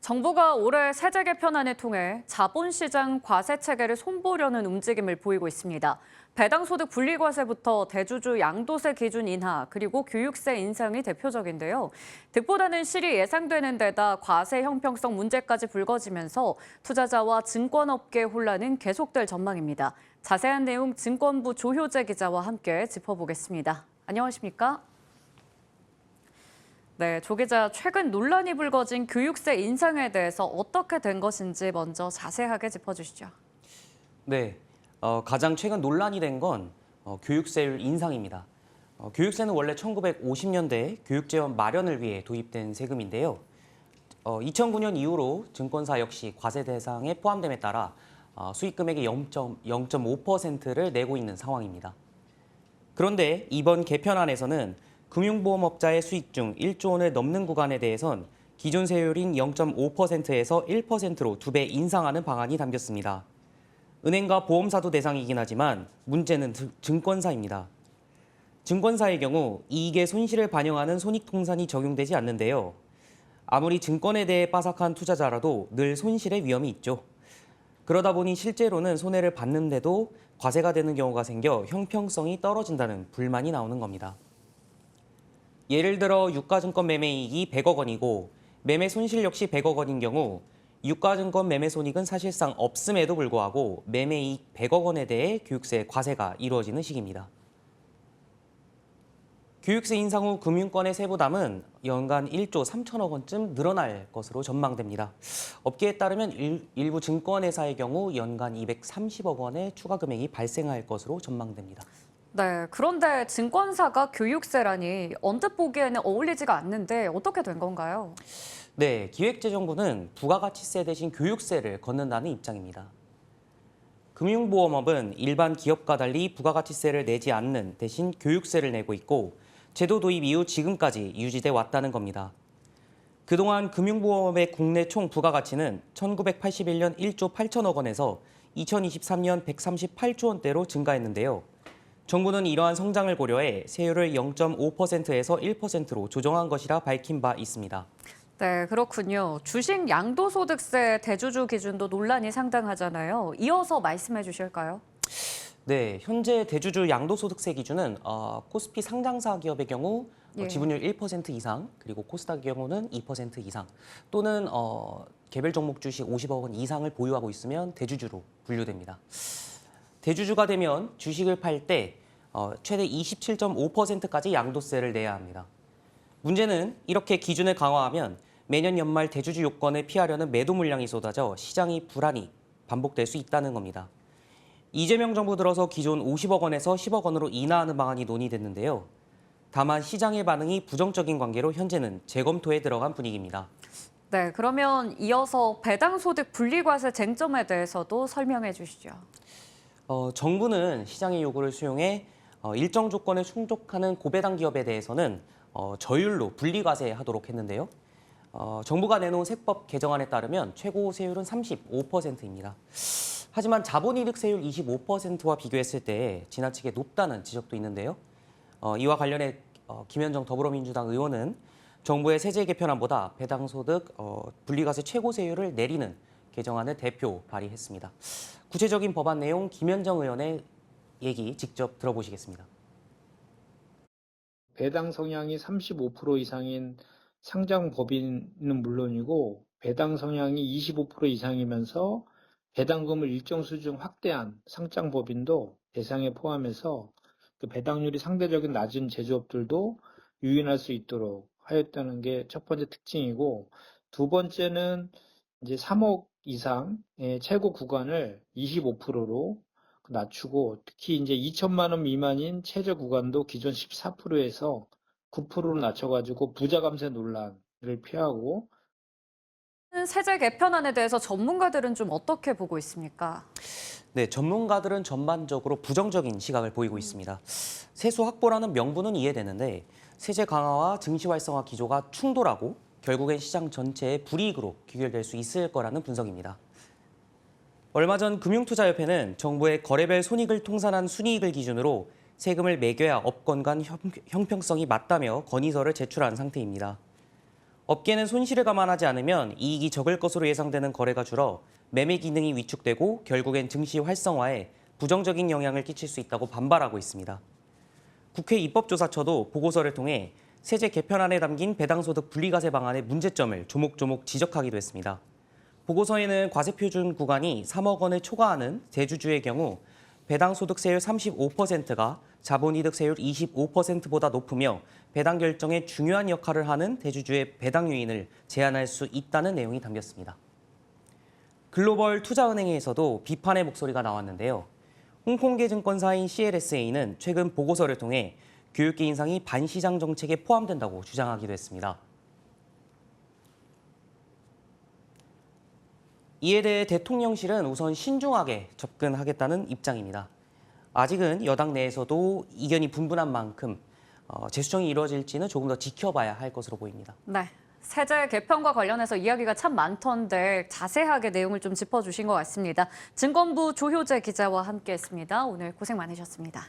정부가 올해 세제 개편안을 통해 자본시장 과세 체계를 손보려는 움직임을 보이고 있습니다. 배당소득 분리과세부터 대주주 양도세 기준 인하, 그리고 교육세 인상이 대표적인데요. 득보다는 실이 예상되는 데다 과세 형평성 문제까지 불거지면서 투자자와 증권업계 혼란은 계속될 전망입니다. 자세한 내용 증권부 조효재 기자와 함께 짚어보겠습니다. 안녕하십니까? 네, 조 기자, 최근 논란이 불거진 교육세 인상에 대해서 어떻게 된 것인지 먼저 자세하게 짚어주시죠. 네, 가장 최근 논란이 된 건 교육세율 인상입니다. 교육세는 원래 1950년대 교육재원 마련을 위해 도입된 세금인데요. 2009년 이후로 증권사 역시 과세 대상에 포함됨에 따라 수익금액의 0.5%를 내고 있는 상황입니다. 그런데 이번 개편안에서는 금융보험업자의 수익 중 1조 원을 넘는 구간에 대해선 기존 세율인 0.5%에서 1%로 2배 인상하는 방안이 담겼습니다. 은행과 보험사도 대상이긴 하지만 문제는 증권사입니다. 증권사의 경우 이익의 손실을 반영하는 손익통산이 적용되지 않는데요. 아무리 증권에 대해 빠삭한 투자자라도 늘 손실의 위험이 있죠. 그러다 보니 실제로는 손해를 봤는데도 과세가 되는 경우가 생겨 형평성이 떨어진다는 불만이 나오는 겁니다. 예를 들어 유가증권 매매이익이 100억 원이고 매매 손실 역시 100억 원인 경우 유가증권 매매 손익은 사실상 없음에도 불구하고 매매이익 100억 원에 대해 교육세 과세가 이루어지는 식입니다. 교육세 인상 후 금융권의 세부담은 연간 1조 3천억 원쯤 늘어날 것으로 전망됩니다. 업계에 따르면 일부 증권회사의 경우 연간 230억 원의 추가 금액이 발생할 것으로 전망됩니다. 네, 그런데 증권사가 교육세라니 언뜻 보기에는 어울리지가 않는데 어떻게 된 건가요? 네, 기획재정부는 부가가치세 대신 교육세를 걷는다는 입장입니다. 금융보험업은 일반 기업과 달리 부가가치세를 내지 않는 대신 교육세를 내고 있고 제도 도입 이후 지금까지 유지돼 왔다는 겁니다. 그동안 금융보험업의 국내 총 부가가치는 1981년 1조 8천억 원에서 2023년 138조 원대로 증가했는데요. 정부는 이러한 성장을 고려해 세율을 0.5%에서 1%로 조정한 것이라 밝힌 바 있습니다. 네, 그렇군요. 주식 양도소득세 대주주 기준도 논란이 상당하잖아요. 이어서 말씀해 주실까요? 네, 현재 대주주 양도소득세 기준은 코스피 상장사 기업의 경우 지분율 1% 이상, 그리고 코스닥의 경우는 2% 이상, 또는 개별 종목 주식 50억 원 이상을 보유하고 있으면 대주주로 분류됩니다. 대주주가 되면 주식을 팔 때 최대 27.5%까지 양도세를 내야 합니다. 문제는 이렇게 기준을 강화하면 매년 연말 대주주 요건을 피하려는 매도 물량이 쏟아져 시장이 불안이 반복될 수 있다는 겁니다. 이재명 정부 들어서 기존 50억 원에서 10억 원으로 인하하는 방안이 논의됐는데요. 다만 시장의 반응이 부정적인 관계로 현재는 재검토에 들어간 분위기입니다. 네, 그러면 이어서 배당소득 분리과세 쟁점에 대해서도 설명해 주시죠. 정부는 시장의 요구를 수용해 일정 조건에 충족하는 고배당 기업에 대해서는 저율로 분리과세하도록 했는데요. 정부가 내놓은 세법 개정안에 따르면 최고 세율은 35%입니다. 하지만 자본이득세율 25%와 비교했을 때 지나치게 높다는 지적도 있는데요. 이와 관련해 김현정 더불어민주당 의원은 정부의 세제 개편안보다 배당소득 분리과세 최고 세율을 내리는 개정안을 대표 발의했습니다. 구체적인 법안 내용 김현정 의원의 얘기 직접 들어보시겠습니다. 배당 성향이 35% 이상인 상장 법인은 물론이고 배당 성향이 25% 이상이면서 배당금을 일정 수준 확대한 상장 법인도 대상에 포함해서 그 배당률이 상대적인 낮은 제조업들도 유인할 수 있도록 하였다는 게 첫 번째 특징이고, 두 번째는 이제 3억 이상의 최고 구간을 25%로 낮추고, 특히 이제 2천만 원 미만인 최저 구간도 기존 14%에서 9%로 낮춰가지고 부자 감세 논란을 피하고. 세제 개편안에 대해서 전문가들은 좀 어떻게 보고 있습니까? 네, 전문가들은 전반적으로 부정적인 시각을 보이고 있습니다. 세수 확보라는 명분은 이해되는데 세제 강화와 증시 활성화 기조가 충돌하고 결국엔 시장 전체의 불이익으로 귀결될 수 있을 거라는 분석입니다. 얼마 전 금융투자협회는 정부의 거래별 손익을 통산한 순이익을 기준으로 세금을 매겨야 업권 간 형평성이 맞다며 건의서를 제출한 상태입니다. 업계는 손실을 감안하지 않으면 이익이 적을 것으로 예상되는 거래가 줄어 매매 기능이 위축되고 결국엔 증시 활성화에 부정적인 영향을 끼칠 수 있다고 반발하고 있습니다. 국회 입법조사처도 보고서를 통해 세제 개편안에 담긴 배당소득 분리과세 방안의 문제점을 조목조목 지적하기도 했습니다. 보고서에는 과세표준 구간이 3억 원을 초과하는 대주주의 경우 배당소득세율 35%가 자본이득세율 25%보다 높으며 배당 결정에 중요한 역할을 하는 대주주의 배당 요인을 제한할 수 있다는 내용이 담겼습니다. 글로벌 투자은행에서도 비판의 목소리가 나왔는데요. 홍콩계 증권사인 CLSA는 최근 보고서를 통해 교육계 인상이 반시장 정책에 포함된다고 주장하기도 했습니다. 이에 대해 대통령실은 우선 신중하게 접근하겠다는 입장입니다. 아직은 여당 내에서도 이견이 분분한 만큼 재수정이 이루어질지는 조금 더 지켜봐야 할 것으로 보입니다. 네. 세제 개편과 관련해서 이야기가 참 많던데 자세하게 내용을 좀 짚어주신 것 같습니다. 증권부 조효재 기자와 함께했습니다. 오늘 고생 많으셨습니다.